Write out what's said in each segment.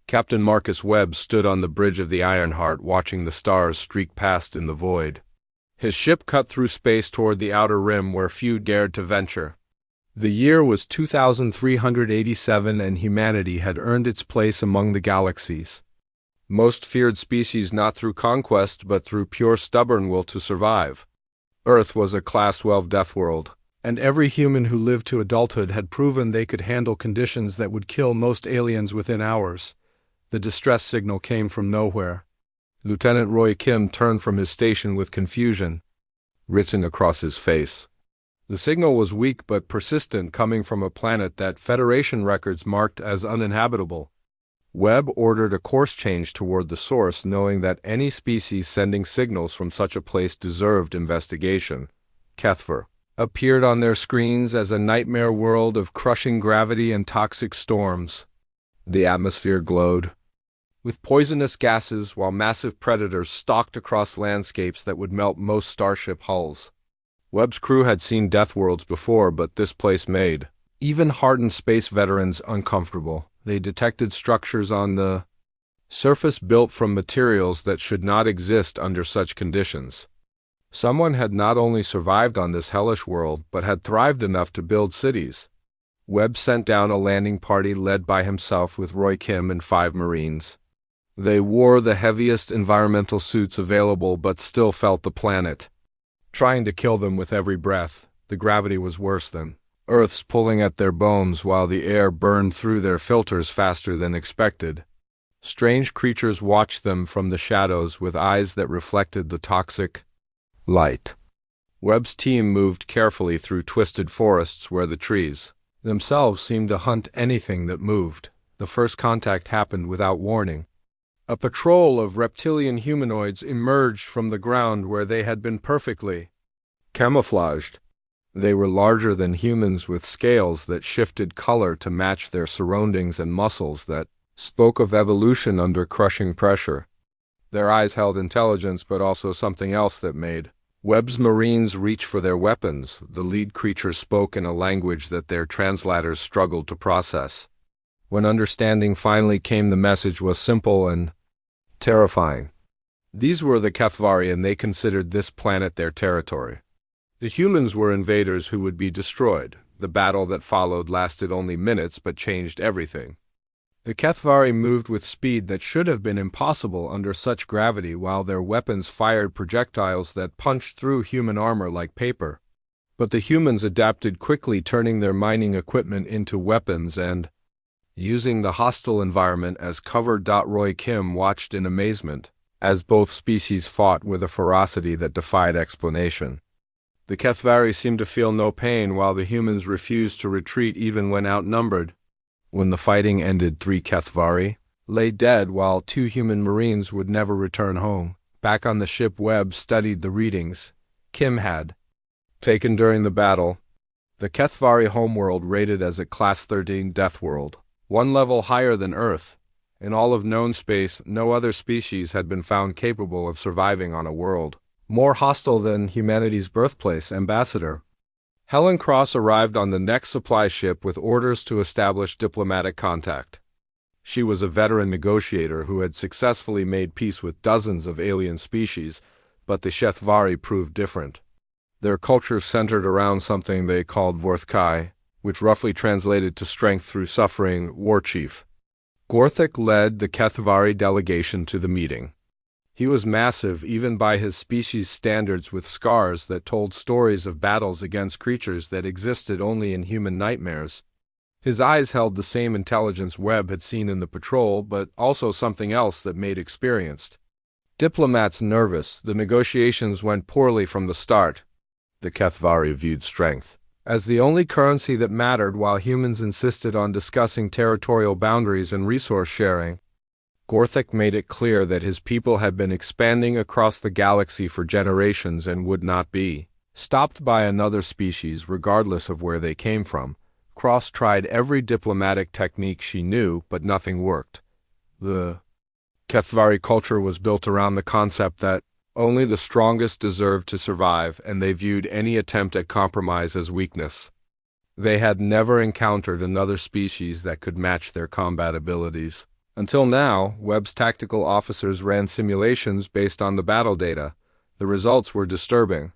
Captain Marcus Webb stood on the bridge of the Ironheart watching the stars streak past in the void. His ship cut through space toward the outer rim where few dared to venture. The year was 2387 and humanity had earned its place among the galaxies. Most feared species not through conquest but through pure stubborn will to survive. Earth was a Class 12 Deathworld, and every human who lived to adulthood had proven they could handle conditions that would kill most aliens within hours. The distress signal came from nowhere. Lieutenant Roy Kim turned from his station with confusion written across his face. The signal was weak but persistent, coming from a planet that Federation records marked as uninhabitable. Webb ordered a course change toward the source, knowing that any species sending signals from such a place deserved investigation. Kethver appeared on their screens as a nightmare world of crushing gravity and toxic storms. The atmosphere glowed with poisonous gases while massive predators stalked across landscapes that would melt most starship hulls. Webb's crew had seen Deathworlds before, but this place made even hardened space veterans uncomfortable. They detected structures on the surface built from materials that should not exist under such conditions. Someone had not only survived on this hellish world, but had thrived enough to build cities. Webb sent down a landing party led by himself with Roy Kim and 5 Marines. They wore the heaviest environmental suits available but still felt the planet trying to kill them with every breath. The gravity was worse than Earth's, pulling at their bones while the air burned through their filters faster than expected. Strange creatures watched them from the shadows with eyes that reflected the toxic light. Webb's team moved carefully through twisted forests where the trees themselves seemed to hunt anything that moved. The first contact happened without warning. A patrol of reptilian humanoids emerged from the ground where they had been perfectly camouflaged. They were larger than humans with scales that shifted color to match their surroundings and muscles that spoke of evolution under crushing pressure. Their eyes held intelligence, but also something else that made Webb's Marines reach for their weapons. The lead creature spoke in a language that their translators struggled to process. When understanding finally came, the message was simple and terrifying. These were the Kethvari, and they considered this planet their territory. The humans were invaders who would be destroyed. The battle that followed lasted only minutes but changed everything. The Kethvari moved with speed that should have been impossible under such gravity, while their weapons fired projectiles that punched through human armor like paper. But the humans adapted quickly, turning their mining equipment into weapons and using the hostile environment as cover. Roy Kim watched in amazement as both species fought with a ferocity that defied explanation. The Kethvari seemed to feel no pain, while the humans refused to retreat even when outnumbered. When the fighting ended, 3 Kethvari lay dead, while 2 human Marines would never return home. Back on the ship, Webb studied the readings Kim had taken during the battle. The Kethvari homeworld rated as a Class 13 Deathworld, 1 level higher than Earth. In all of known space, no other species had been found capable of surviving on a world more hostile than humanity's birthplace. Ambassador Helen Cross arrived on the next supply ship with orders to establish diplomatic contact. She was a veteran negotiator who had successfully made peace with dozens of alien species, but the Kethvari proved different. Their culture centered around something they called Vorthkai, which roughly translated to strength through suffering. War Chief Gorthik led the Kethvari delegation to the meeting. He was massive even by his species' standards, with scars that told stories of battles against creatures that existed only in human nightmares. His eyes held the same intelligence Webb had seen in the patrol, but also something else that made experienced diplomats nervous. The negotiations went poorly from the start. The Kethvari viewed strength as the only currency that mattered, while humans insisted on discussing territorial boundaries and resource sharing. Gorthik made it clear that his people had been expanding across the galaxy for generations and would not be stopped by another species, regardless of where they came from. Cross tried every diplomatic technique she knew, but nothing worked. The Kethvari culture was built around the concept that only the strongest deserved to survive, and they viewed any attempt at compromise as weakness. They had never encountered another species that could match their combat abilities. Until now, Webb's tactical officers ran simulations based on the battle data. The results were disturbing.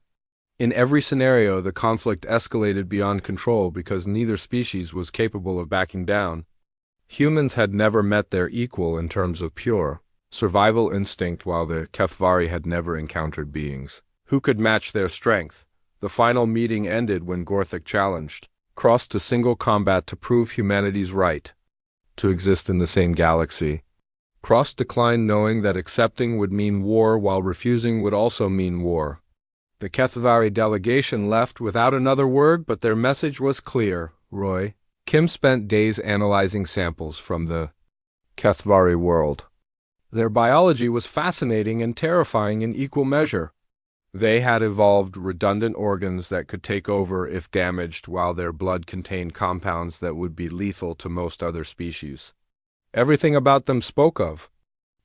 In every scenario, the conflict escalated beyond control because neither species was capable of backing down. Humans had never met their equal in terms of pure survival instinct, while the Kethvari had never encountered beings who could match their strength. The final meeting ended when Gorthik challenged Cross to single combat to prove humanity's right to exist in the same galaxy. Cross declined, knowing that accepting would mean war while refusing would also mean war. The Kethvari delegation left without another word, but their message was clear. Roy Kim spent days analyzing samples from the Kethvari world. Their biology was fascinating and terrifying in equal measure. They had evolved redundant organs that could take over if damaged, while their blood contained compounds that would be lethal to most other species. Everything about them spoke of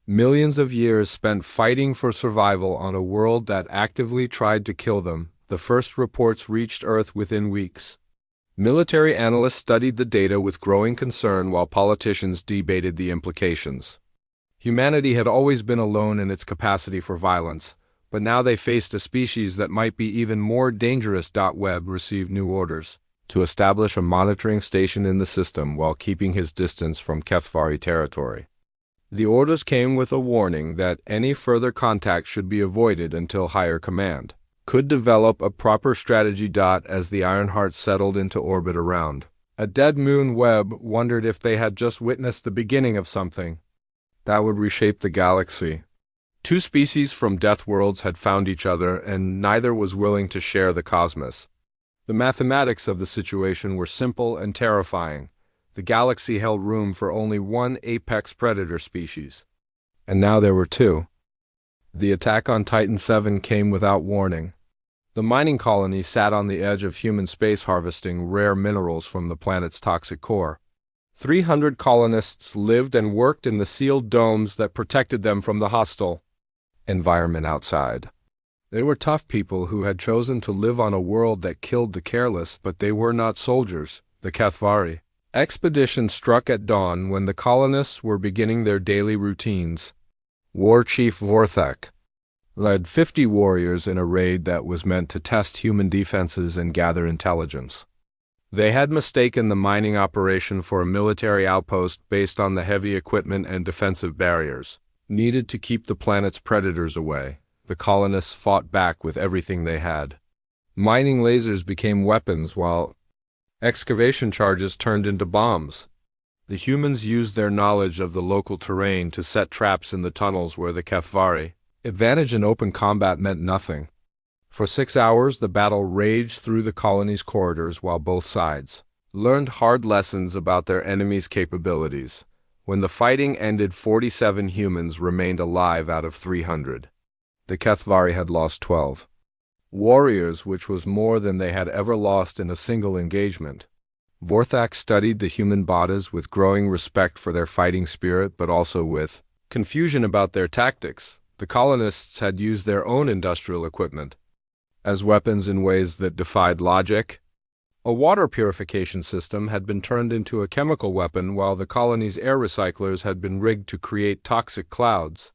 millions of years spent fighting for survival on a world that actively tried to kill them. The first reports reached Earth within weeks. Military analysts studied the data with growing concern while politicians debated the implications. Humanity had always been alone in its capacity for violence, but now they faced a species that might be even more dangerous. Webb received new orders to establish a monitoring station in the system while keeping his distance from Kethvari territory. The orders came with a warning that any further contact should be avoided until higher command could develop a proper strategy. As the Ironheart settled into orbit around a dead moon, Webb wondered if they had just witnessed the beginning of something that would reshape the galaxy. Two species from Deathworlds had found each other, and neither was willing to share the cosmos. The mathematics of the situation were simple and terrifying. The galaxy held room for only one apex predator species, and now there were two. The attack on Titan 7 came without warning. The mining colony sat on the edge of human space, harvesting rare minerals from the planet's toxic core. 300 colonists lived and worked in the sealed domes that protected them from the hostile environment outside. They were tough people who had chosen to live on a world that killed the careless, but they were not soldiers. The Kethvari expedition struck at dawn when the colonists were beginning their daily routines. War Chief Vorthak led 50 warriors in a raid that was meant to test human defenses and gather intelligence. They had mistaken the mining operation for a military outpost based on the heavy equipment and defensive barriers needed to keep the planet's predators away. The colonists fought back with everything they had. Mining lasers became weapons, while excavation charges turned into bombs. The humans used their knowledge of the local terrain to set traps in the tunnels where the Kethvari advantage in open combat meant nothing. For 6 hours, the battle raged through the colony's corridors while both sides learned hard lessons about their enemy's capabilities. When the fighting ended, 47 humans remained alive out of 300. The Kethvari had lost 12 warriors, which was more than they had ever lost in a single engagement. Vorthak studied the human bodies with growing respect for their fighting spirit, but also with confusion about their tactics. The colonists had used their own industrial equipment as weapons in ways that defied logic. A water purification system had been turned into a chemical weapon, while the colony's air recyclers had been rigged to create toxic clouds.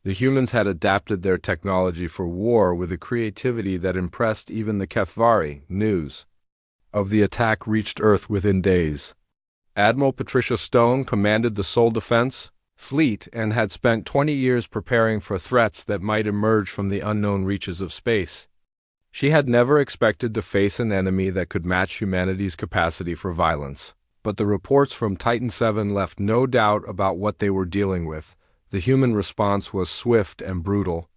The humans had adapted their technology for war with a creativity that impressed even the Kethvari. News of the attack reached Earth within days. Admiral Patricia Stone commanded the Soul Defense Fleet and had spent 20 years preparing for threats that might emerge from the unknown reaches of space. She had never expected to face an enemy that could match humanity's capacity for violence. But the reports from Titan 7 left no doubt about what they were dealing with. The human response was swift and brutal.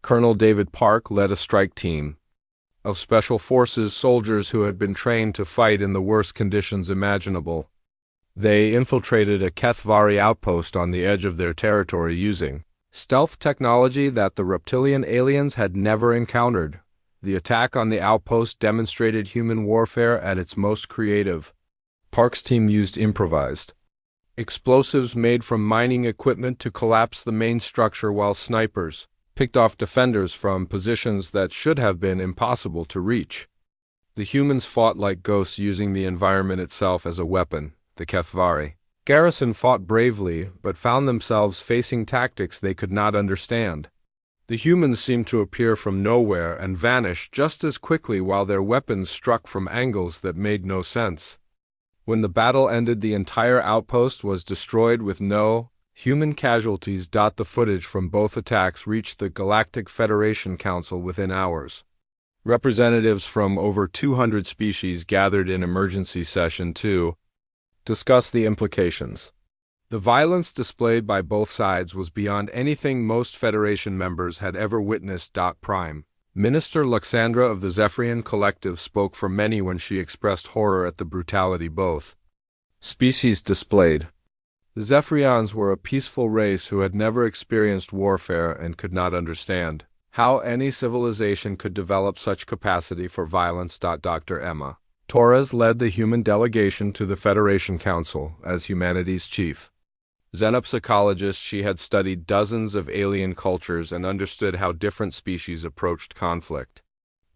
Colonel David Park led a strike team of Special Forces soldiers who had been trained to fight in the worst conditions imaginable. They infiltrated a Kethvari outpost on the edge of their territory using stealth technology that the reptilian aliens had never encountered. The attack on the outpost demonstrated human warfare at its most creative. Park's team used improvised explosives made from mining equipment to collapse the main structure, while snipers picked off defenders from positions that should have been impossible to reach. The humans fought like ghosts, using the environment itself as a weapon. The Kethvari Garrison fought bravely, but found themselves facing tactics they could not understand. The humans seemed to appear from nowhere and vanish just as quickly while their weapons struck from angles that made no sense. When the battle ended, the entire outpost was destroyed with no human casualties. The footage from both attacks reached the Galactic Federation Council within hours. Representatives from over 200 species gathered in emergency session to discuss the implications. The violence displayed by both sides was beyond anything most Federation members had ever witnessed. Prime Minister Luxandra of the Zephyrian Collective spoke for many when she expressed horror at the brutality both species displayed. The Zephyrians were a peaceful race who had never experienced warfare and could not understand how any civilization could develop such capacity for violence. Dr. Emma Torres led the human delegation to the Federation Council as humanity's chief xenopsychologist. She had studied dozens of alien cultures and understood how different species approached conflict.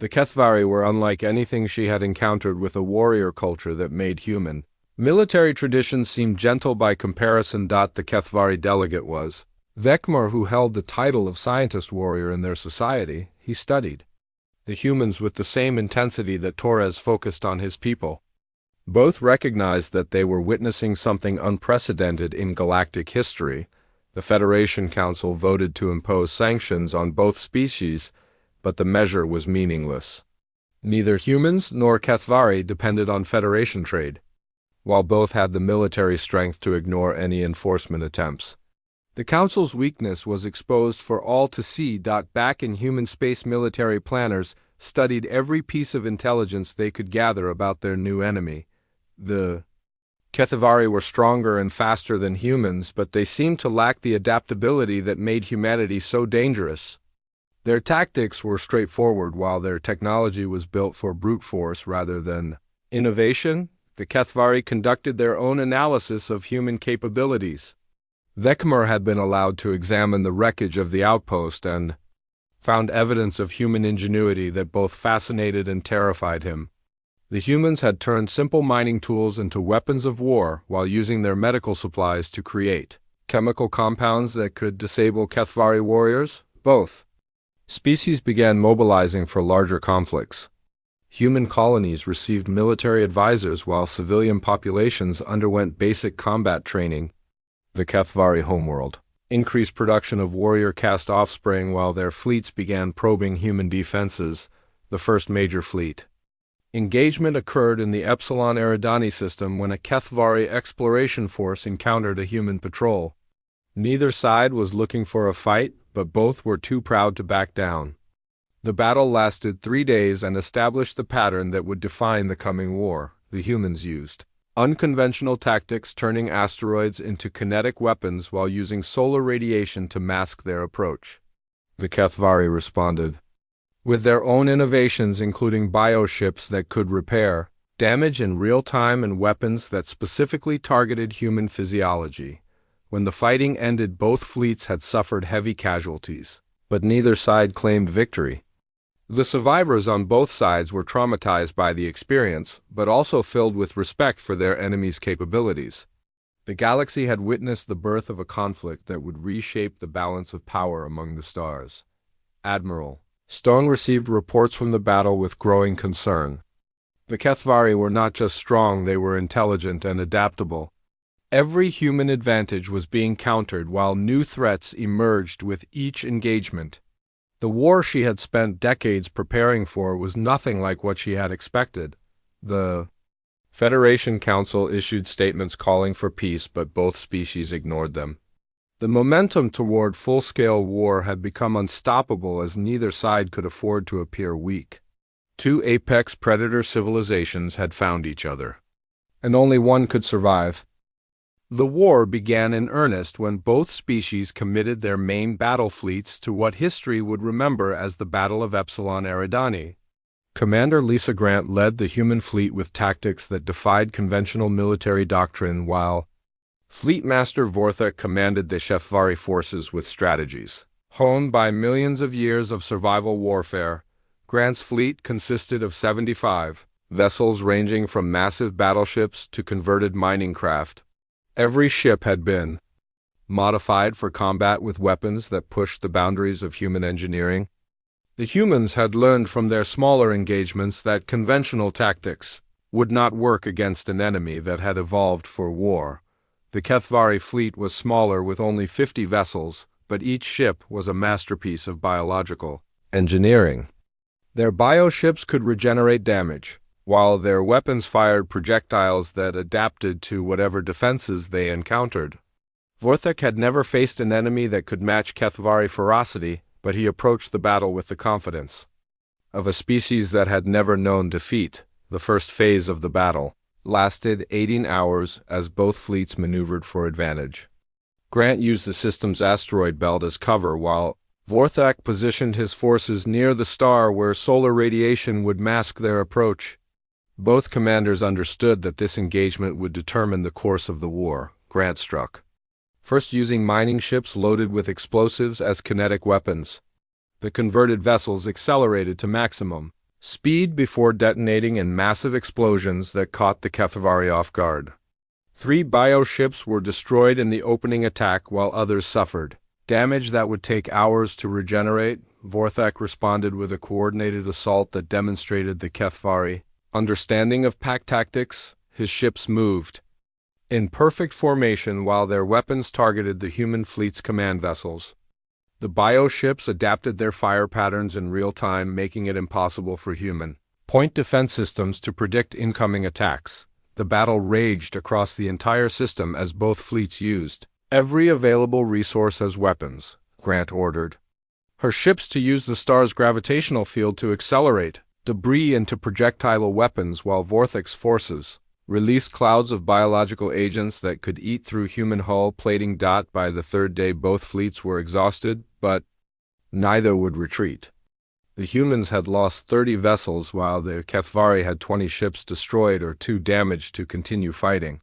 The Kethvari were unlike anything she had encountered, with a warrior culture that made human military traditions seem gentle by comparison. The Kethvari delegate was Vekmar, who held the title of scientist warrior in their society. He studied the humans with the same intensity that Torres focused on his people. Both recognized that they were witnessing something unprecedented in galactic history. The Federation Council voted to impose sanctions on both species, but the measure was meaningless. Neither humans nor Kethvari depended on Federation trade, while both had the military strength to ignore any enforcement attempts. The Council's weakness was exposed for all to see. Back in human space, military planners studied every piece of intelligence they could gather about their new enemy. The Kethvari were stronger and faster than humans, but they seemed to lack the adaptability that made humanity so dangerous. Their tactics were straightforward, while their technology was built for brute force rather than innovation. The Kethvari conducted their own analysis of human capabilities. Vekmar had been allowed to examine the wreckage of the outpost and found evidence of human ingenuity that both fascinated and terrified him. The humans had turned simple mining tools into weapons of war while using their medical supplies to create chemical compounds that could disable Kethvari warriors. Both species began mobilizing for larger conflicts. Human colonies received military advisors while civilian populations underwent basic combat training. The Kethvari homeworld increased production of warrior caste offspring while their fleets began probing human defenses. The first major fleet engagement occurred in the Epsilon Eridani system when a Kethvari exploration force encountered a human patrol. Neither side was looking for a fight, but both were too proud to back down. The battle lasted 3 days and established the pattern that would define the coming war. The humans used unconventional tactics, turning asteroids into kinetic weapons while using solar radiation to mask their approach. The Kethvari responded with their own innovations, including bioships that could repair damage in real time and weapons that specifically targeted human physiology. When the fighting ended, both fleets had suffered heavy casualties, but neither side claimed victory. The survivors on both sides were traumatized by the experience, but also filled with respect for their enemies' capabilities. The galaxy had witnessed the birth of a conflict that would reshape the balance of power among the stars. Admiral Stone received reports from the battle with growing concern. The Kethvari were not just strong, they were intelligent and adaptable. Every human advantage was being countered while new threats emerged with each engagement. The war she had spent decades preparing for was nothing like what she had expected. The Federation Council issued statements calling for peace, but both species ignored them. The momentum toward full-scale war had become unstoppable as neither side could afford to appear weak. Two apex predator civilizations had found each other, and only one could survive. The war began in earnest when both species committed their main battle fleets to what history would remember as the Battle of Epsilon Eridani. Commander Lisa Grant led the human fleet with tactics that defied conventional military doctrine, while Fleet Master Vortha commanded the Kethvari forces with strategies honed by millions of years of survival warfare. Grant's fleet consisted of 75 vessels ranging from massive battleships to converted mining craft. Every ship had been modified for combat with weapons that pushed the boundaries of human engineering. The humans had learned from their smaller engagements that conventional tactics would not work against an enemy that had evolved for war. The Kethvari fleet was smaller with only 50 vessels, but each ship was a masterpiece of biological engineering. Their bioships could regenerate damage, while their weapons fired projectiles that adapted to whatever defenses they encountered. Vorthek had never faced an enemy that could match Kethvari ferocity, but he approached the battle with the confidence of a species that had never known defeat. The first phase of the battle lasted 18 hours as both fleets maneuvered for advantage. Grant used the system's asteroid belt as cover while Vorthak positioned his forces near the star where solar radiation would mask their approach. Both commanders understood that this engagement would determine the course of the war. Grant struck first using mining ships loaded with explosives as kinetic weapons. The converted vessels accelerated to maximum speed before detonating in massive explosions that caught the Kethvari off guard. 3 bioships were destroyed in the opening attack while others suffered damage that would take hours to regenerate. Vorthak responded with a coordinated assault that demonstrated the Kethvari understanding of pack tactics. His ships moved in perfect formation while their weapons targeted the human fleet's command vessels. The bioships adapted their fire patterns in real time, making it impossible for human point defense systems to predict incoming attacks. The battle raged across the entire system as both fleets used every available resource as weapons. Grant ordered her ships to use the star's gravitational field to accelerate debris into projectile weapons, while Vorthek's forces released clouds of biological agents that could eat through human hull plating. By the third day, both fleets were exhausted, but neither would retreat. The humans had lost 30 vessels, while the Kethvari had 20 ships destroyed or too damaged to continue fighting.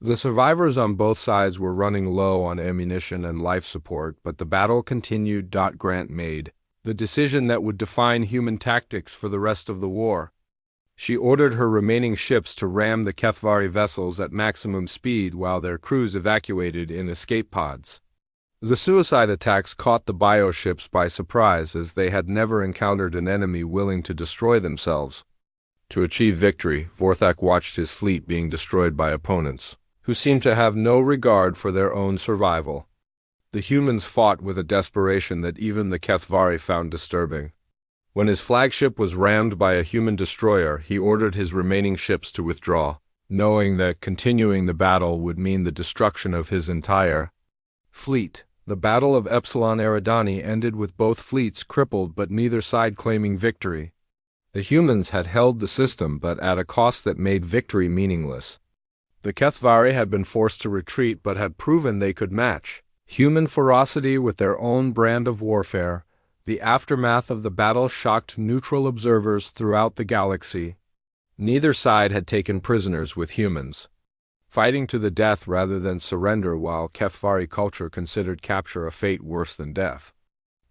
The survivors on both sides were running low on ammunition and life support, but the battle continued. Grant made the decision that would define human tactics for the rest of the war. She ordered her remaining ships to ram the Kethvari vessels at maximum speed while their crews evacuated in escape pods. The suicide attacks caught the bioships by surprise, as they had never encountered an enemy willing to destroy themselves. To achieve victory, Vorthak watched his fleet being destroyed by opponents who seemed to have no regard for their own survival. The humans fought with a desperation that even the Kethvari found disturbing. When his flagship was rammed by a human destroyer, he ordered his remaining ships to withdraw, knowing that continuing the battle would mean the destruction of his entire fleet. The Battle of Epsilon Eridani ended with both fleets crippled but neither side claiming victory. The humans had held the system, but at a cost that made victory meaningless. The Kethvari had been forced to retreat but had proven they could match human ferocity with their own brand of warfare. The aftermath of the battle shocked neutral observers throughout the galaxy. Neither side had taken prisoners with humans fighting to the death rather than surrender, while Kethvari culture considered capture a fate worse than death.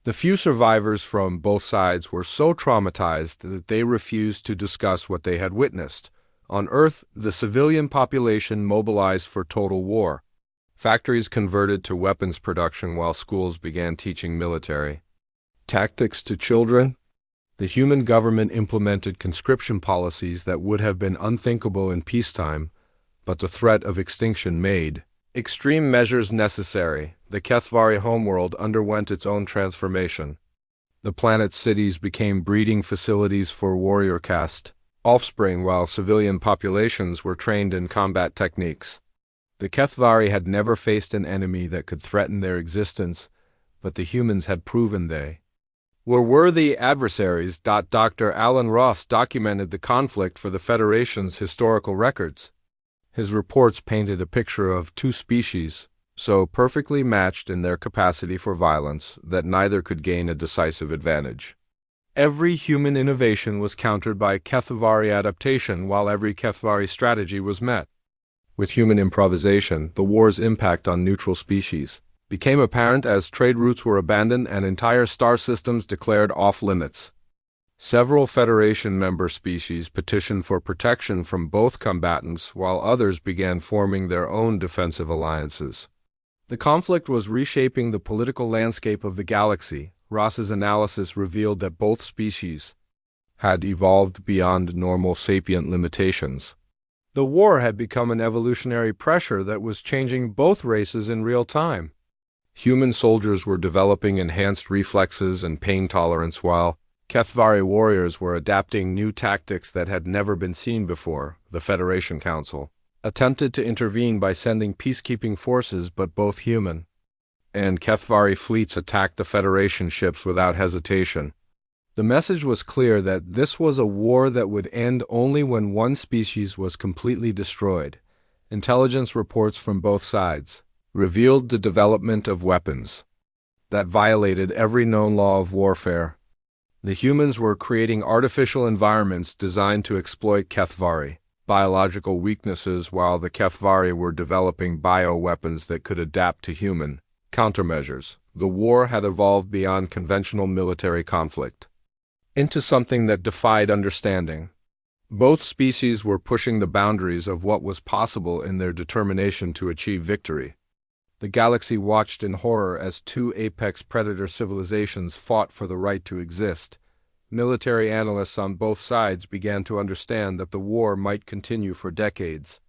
The few survivors from both sides were so traumatized that they refused to discuss what they had witnessed. On Earth, the civilian population mobilized for total war. Factories converted to weapons production while schools began teaching military tactics to children. The human government implemented conscription policies that would have been unthinkable in peacetime, but the threat of extinction made extreme measures necessary. The Kethvari homeworld underwent its own transformation. The planet's cities became breeding facilities for warrior caste offspring, while civilian populations were trained in combat techniques. The Kethvari had never faced an enemy that could threaten their existence, but the humans had proven they were worthy adversaries. Dr. Alan Ross documented the conflict for the Federation's historical records. His reports painted a picture of two species so perfectly matched in their capacity for violence that neither could gain a decisive advantage. Every human innovation was countered by Kethvari adaptation, while every Kethvari strategy was met with human improvisation. The war's impact on neutral species became apparent as trade routes were abandoned and entire star systems declared off-limits. Several Federation member species petitioned for protection from both combatants, while others began forming their own defensive alliances. The conflict was reshaping the political landscape of the galaxy. Ross's analysis revealed that both species had evolved beyond normal sapient limitations. The war had become an evolutionary pressure that was changing both races in real time. Human soldiers were developing enhanced reflexes and pain tolerance, while HFY warriors were adapting new tactics that had never been seen before. The Federation Council attempted to intervene by sending peacekeeping forces, but both human and HFY fleets attacked the Federation ships without hesitation. The message was clear that this was a war that would end only when one species was completely destroyed. Intelligence reports from both sides revealed the development of weapons that violated every known law of warfare. The humans were creating artificial environments designed to exploit HFY biological weaknesses, while the HFY were developing bioweapons that could adapt to human countermeasures. The war had evolved beyond conventional military conflict into something that defied understanding. Both species were pushing the boundaries of what was possible in their determination to achieve victory. The galaxy watched in horror as two apex predator civilizations fought for the right to exist. Military analysts on both sides began to understand that the war might continue for decades.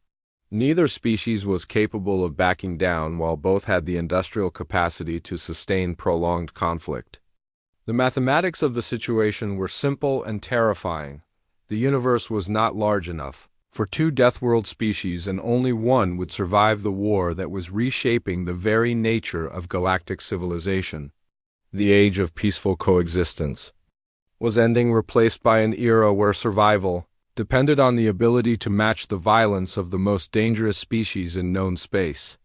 Neither species was capable of backing down, while both had the industrial capacity to sustain prolonged conflict. The mathematics of the situation were simple and terrifying. The universe was not large enough for two Deathworld species, and only one would survive the war that was reshaping the very nature of galactic civilization. The age of peaceful coexistence was ending, replaced by an era where survival depended on the ability to match the violence of the most dangerous species in known space.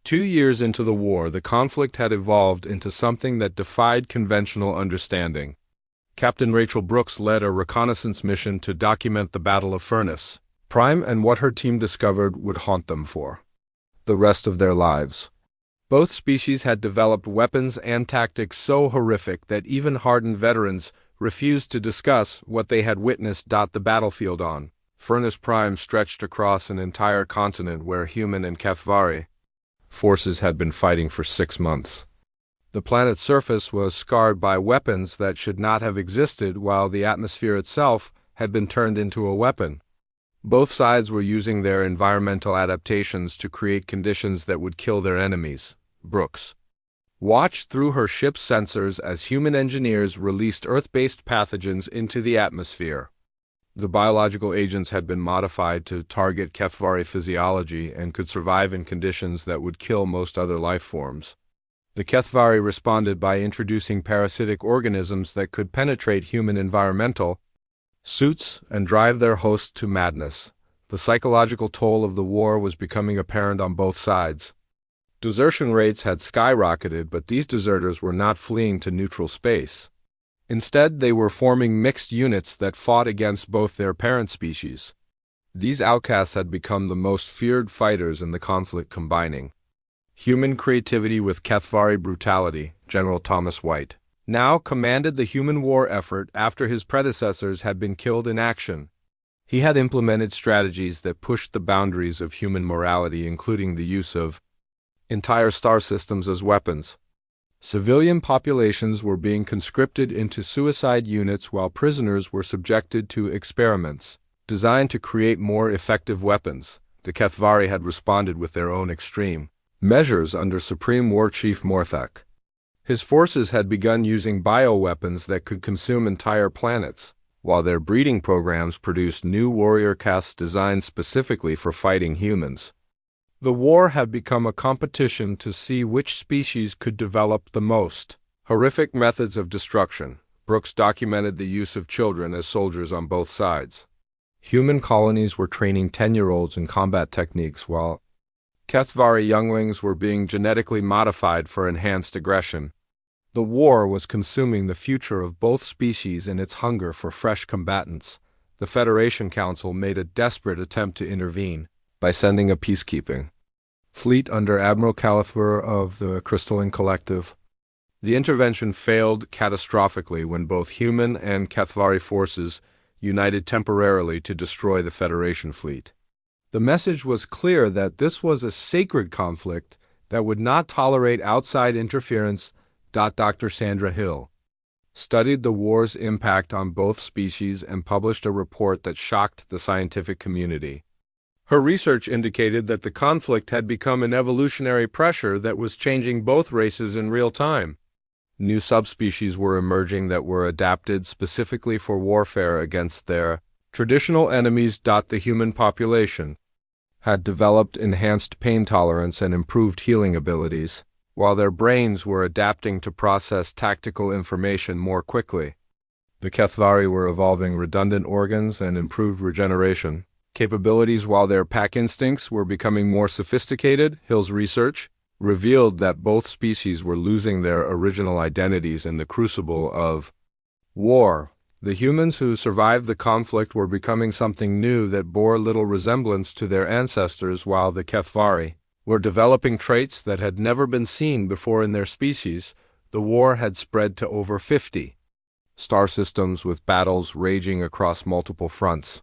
2 years into the war, the conflict had evolved into something that defied conventional understanding. Captain Rachel Brooks led a reconnaissance mission to document the Battle of Furnace Prime and what her team discovered would haunt them for the rest of their lives. Both species had developed weapons and tactics so horrific that even hardened veterans refused to discuss what they had witnessed. The battlefield on Furnace Prime stretched across an entire continent where human and HFY forces had been fighting for 6 months. The planet's surface was scarred by weapons that should not have existed, while the atmosphere itself had been turned into a weapon. Both sides were using their environmental adaptations to create conditions that would kill their enemies. Brooks watched through her ship's sensors as human engineers released Earth-based pathogens into the atmosphere. The biological agents had been modified to target HFY physiology and could survive in conditions that would kill most other life forms. The HFY responded by introducing parasitic organisms that could penetrate human environmental suits and drive their hosts to madness. The psychological toll of the war was becoming apparent on both sides. Desertion rates had skyrocketed, but these deserters were not fleeing to neutral space. Instead, they were forming mixed units that fought against both their parent species. These outcasts had become the most feared fighters in the conflict, combining human creativity with HFY brutality. General Thomas White now commanded the human war effort after his predecessors had been killed in action. He had implemented strategies that pushed the boundaries of human morality, including the use of entire star systems as weapons. Civilian populations were being conscripted into suicide units, while prisoners were subjected to experiments designed to create more effective weapons. The HFY had responded with their own extreme measures under Supreme War Chief Morthak. His forces had begun using bioweapons that could consume entire planets, while their breeding programs produced new warrior castes designed specifically for fighting humans. The war had become a competition to see which species could develop the most horrific methods of destruction. Brooks documented the use of children as soldiers on both sides. Human colonies were training 10-year-olds in combat techniques, while HFY younglings were being genetically modified for enhanced aggression. The war was consuming the future of both species in its hunger for fresh combatants. The Federation Council made a desperate attempt to intervene by sending a peacekeeping fleet under Admiral Calathur of the Crystalline Collective. The intervention failed catastrophically when both human and Kathvari forces united temporarily to destroy the Federation fleet. The message was clear that this was a sacred conflict that would not tolerate outside interference. Dr. Sandra Hill studied the war's impact on both species and published a report that shocked the scientific community. Her research indicated that the conflict had become an evolutionary pressure that was changing both races in real time. New subspecies were emerging that were adapted specifically for warfare against their traditional enemies. The human population had developed enhanced pain tolerance and improved healing abilities, while their brains were adapting to process tactical information more quickly. The Kathvari were evolving redundant organs and improved regeneration capabilities, while their pack instincts were becoming more sophisticated. Hill's research revealed that both species were losing their original identities in the crucible of war. The humans who survived the conflict were becoming something new that bore little resemblance to their ancestors, while the Kathvari were developing traits that had never been seen before in their species. The war had spread to over 50 star systems, with battles raging across multiple fronts.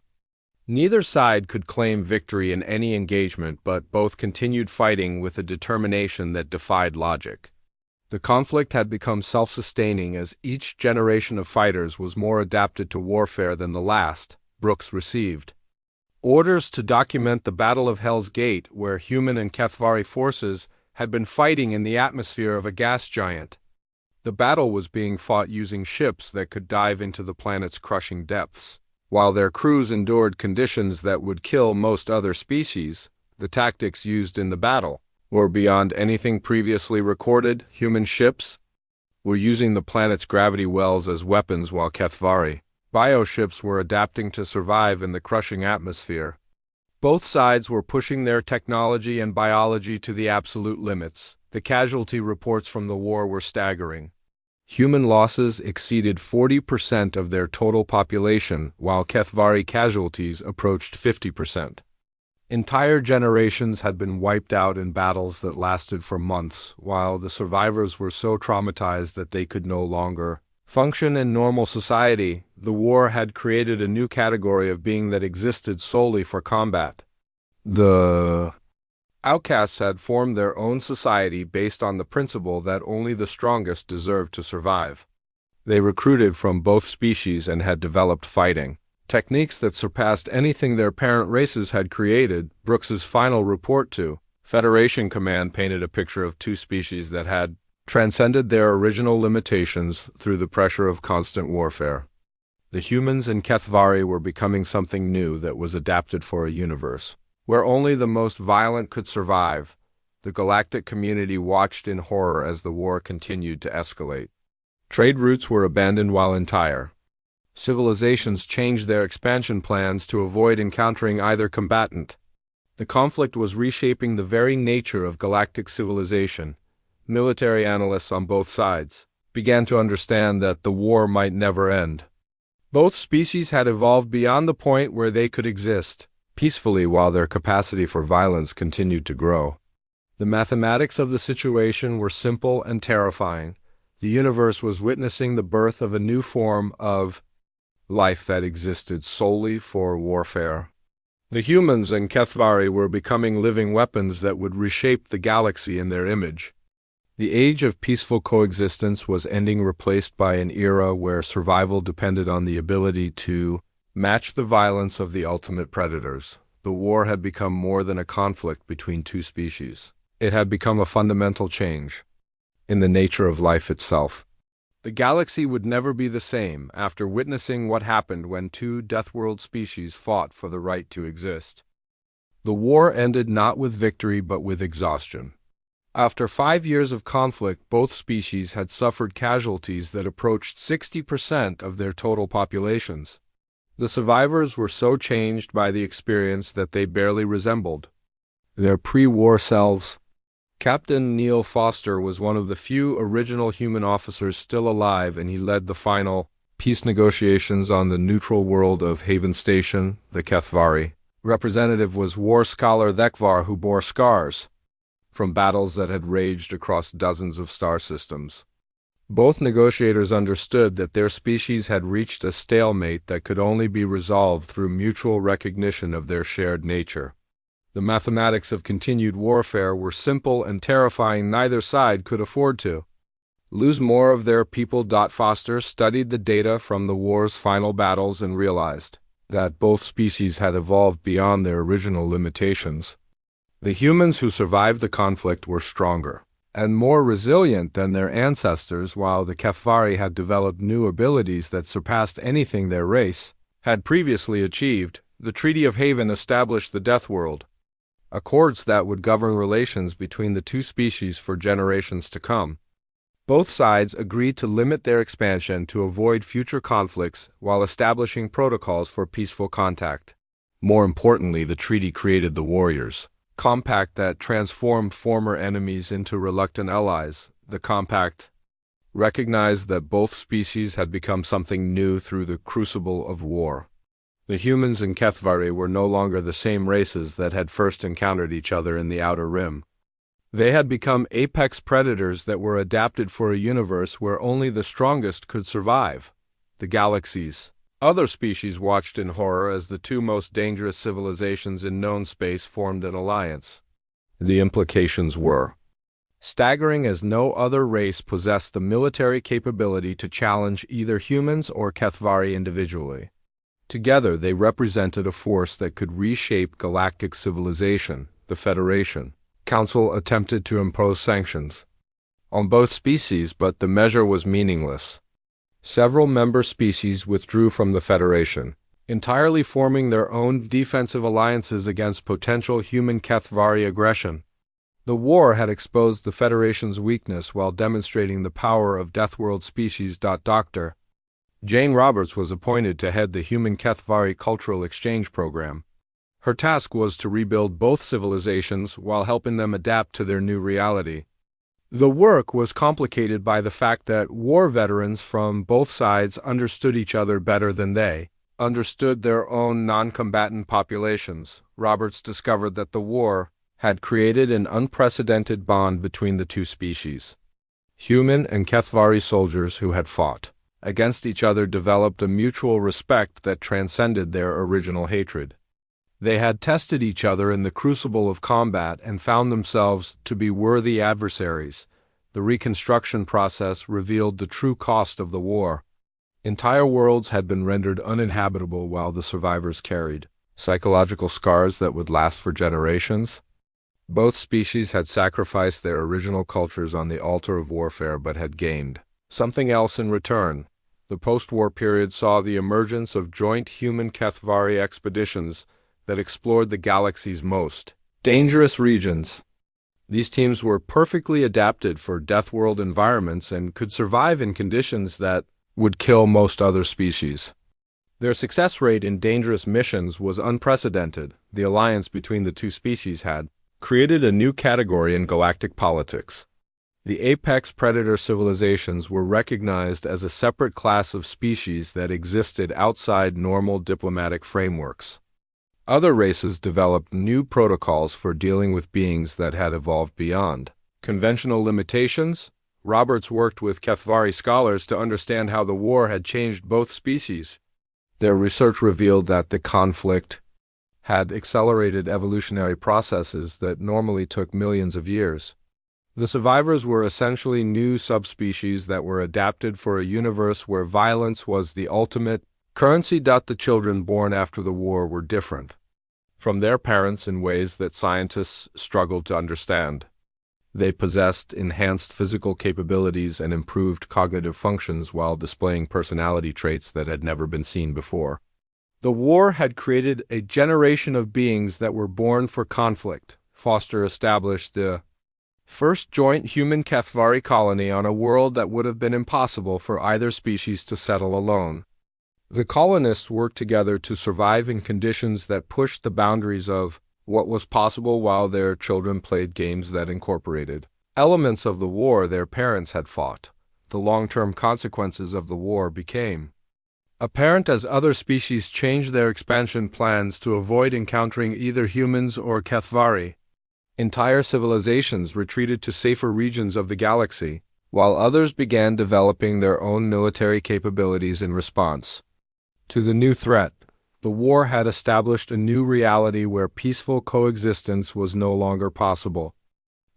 Neither side could claim victory in any engagement, but both continued fighting with a determination that defied logic. The conflict had become self-sustaining as each generation of fighters was more adapted to warfare than the last. Brooks received orders to document the Battle of Hell's Gate, where human and Kathvari forces had been fighting in the atmosphere of a gas giant. The battle was being fought using ships that could dive into the planet's crushing depths. While their crews endured conditions that would kill most other species, the tactics used in the battle were beyond anything previously recorded. Human ships were using the planet's gravity wells as weapons, while Kathvari bioships were adapting to survive in the crushing atmosphere. Both sides were pushing their technology and biology to the absolute limits. The casualty reports from the war were staggering. Human losses exceeded 40% of their total population, while Kathvari casualties approached 50%. Entire generations had been wiped out in battles that lasted for months, while the survivors were so traumatized that they could no longer function in normal society. The war had created a new category of being that existed solely for combat. The outcasts had formed their own society based on the principle that only the strongest deserved to survive. They recruited from both species and had developed fighting techniques that surpassed anything their parent races had created. Brooks's final report to Federation Command painted a picture of two species that had transcended their original limitations through the pressure of constant warfare. The humans and Kathvari were becoming something new that was adapted for a universe where only the most violent could survive. The galactic community watched in horror as the war continued to escalate. Trade routes were abandoned while entire civilizations changed their expansion plans to avoid encountering either combatant. The conflict was reshaping the very nature of galactic civilization. Military analysts on both sides began to understand that the war might never end. Both species had evolved beyond the point where they could exist peacefully, while their capacity for violence continued to grow. The mathematics of the situation were simple and terrifying. The universe was witnessing the birth of a new form of life that existed solely for warfare. The humans and Kathvari were becoming living weapons that would reshape the galaxy in their image. The age of peaceful coexistence was ending, replaced by an era where survival depended on the ability to match the violence of the ultimate predators. The war had become more than a conflict between two species. It had become a fundamental change in the nature of life itself. The galaxy would never be the same after witnessing what happened when two Deathworld species fought for the right to exist. The war ended not with victory but with exhaustion. After 5 years of conflict, both species had suffered casualties that approached 60% of their total populations. The survivors were so changed by the experience that they barely resembled their pre-war selves. Captain Neil Foster was one of the few original human officers still alive, and he led the final peace negotiations on the neutral world of Haven Station, the Kathvari. Representative was war scholar Thekvar, who bore scars from battles that had raged across dozens of star systems. Both negotiators understood that their species had reached a stalemate that could only be resolved through mutual recognition of their shared nature. The mathematics of continued warfare were simple and terrifying. Neither side could afford to lose more of their people. Foster studied the data from the war's final battles and realized that both species had evolved beyond their original limitations. The humans who survived the conflict were stronger and more resilient than their ancestors, while the HFY had developed new abilities that surpassed anything their race had previously achieved. The Treaty of Haven established the Deathworld, accords that would govern relations between the two species for generations to come. Both sides agreed to limit their expansion to avoid future conflicts while establishing protocols for peaceful contact. More importantly, the treaty created the Warriors Compact that transformed former enemies into reluctant allies. The compact recognized that both species had become something new through the crucible of war. The humans and HFY were no longer the same races that had first encountered each other in the Outer Rim. They had become apex predators that were adapted for a universe where only the strongest could survive: the galaxies. Other species watched in horror as the two most dangerous civilizations in known space formed an alliance. The implications were staggering, as no other race possessed the military capability to challenge either humans or HFY individually. Together, they represented a force that could reshape galactic civilization. The Federation Council attempted to impose sanctions on both species, but the measure was meaningless. Several member species withdrew from the Federation, entirely forming their own defensive alliances against potential human HFY aggression. The war had exposed the Federation's weakness while demonstrating the power of Deathworld species. Dr. Jane Roberts was appointed to head the Human HFY Cultural Exchange Program. Her task was to rebuild both civilizations while helping them adapt to their new reality. The work was complicated by the fact that war veterans from both sides understood each other better than they understood their own non-combatant populations. Roberts discovered that the war had created an unprecedented bond between the two species. Human and HFY soldiers who had fought against each other developed a mutual respect that transcended their original hatred. They had tested each other in the crucible of combat and found themselves to be worthy adversaries. The reconstruction process revealed the true cost of the war. Entire worlds had been rendered uninhabitable while the survivors carried psychological scars that would last for generations. Both species had sacrificed their original cultures on the altar of warfare but had gained something else in return. The post-war period saw the emergence of joint human HFY expeditions that explored the galaxy's most dangerous regions. These teams were perfectly adapted for Deathworld environments and could survive in conditions that would kill most other species. Their success rate in dangerous missions was unprecedented. The alliance between the two species had created a new category in galactic politics. The apex predator civilizations were recognized as a separate class of species that existed outside normal diplomatic frameworks. Other races developed new protocols for dealing with beings that had evolved beyond conventional limitations. Roberts worked with HFY scholars to understand how the war had changed both species. Their research revealed that the conflict had accelerated evolutionary processes that normally took millions of years. The survivors were essentially new subspecies that were adapted for a universe where violence was the ultimate currency. The children born after the war were different from their parents in ways that scientists struggled to understand. They possessed enhanced physical capabilities and improved cognitive functions while displaying personality traits that had never been seen before. The war had created a generation of beings that were born for conflict. Foster established the first joint human HFY colony on a world that would have been impossible for either species to settle alone. The colonists worked together to survive in conditions that pushed the boundaries of what was possible while their children played games that incorporated elements of the war their parents had fought. The long-term consequences of the war became apparent as other species changed their expansion plans to avoid encountering either humans or HFY. Entire civilizations retreated to safer regions of the galaxy. while others began developing their own military capabilities in response to the new threat. The war had established a new reality where peaceful coexistence was no longer possible.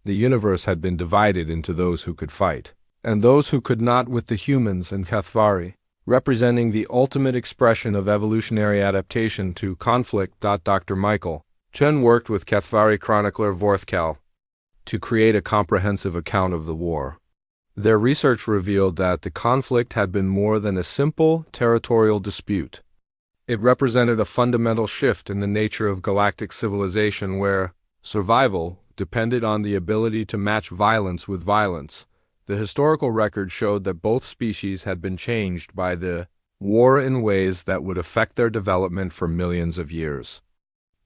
The universe had been divided into those who could fight, and those who could not, with the humans and HFY, representing the ultimate expression of evolutionary adaptation to conflict. Dr. Michael Chen worked with HFY chronicler Vorthkal to create a comprehensive account of the war. Their research revealed that the conflict had been more than a simple territorial dispute. It represented a fundamental shift in the nature of galactic civilization where survival depended on the ability to match violence with violence. The historical record showed that both species had been changed by the war in ways that would affect their development for millions of years.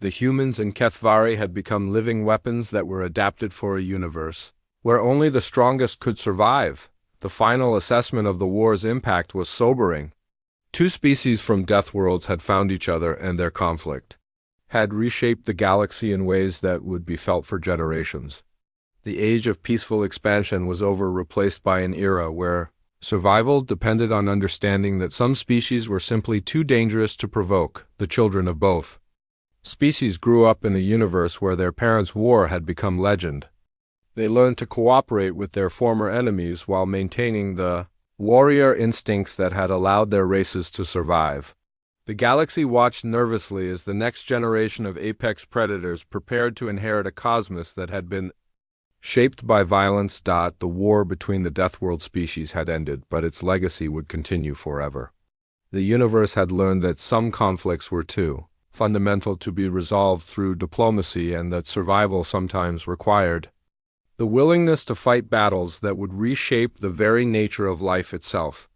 The humans and HFY had become living weapons that were adapted for a universe where only the strongest could survive. The final assessment of the war's impact was sobering. Two species from Deathworlds had found each other, and their conflict had reshaped the galaxy in ways that would be felt for generations. The age of peaceful expansion was over, replaced by an era where survival depended on understanding that some species were simply too dangerous to provoke. The children of both species grew up in a universe where their parents' war had become legend. They learned to cooperate with their former enemies while maintaining the warrior instincts that had allowed their races to survive. The galaxy watched nervously as the next generation of apex predators prepared to inherit a cosmos that had been shaped by violence. The war between the Deathworld species had ended, but its legacy would continue forever. The universe had learned that some conflicts were too fundamental to be resolved through diplomacy, and that survival sometimes required the willingness to fight battles that would reshape the very nature of life itself.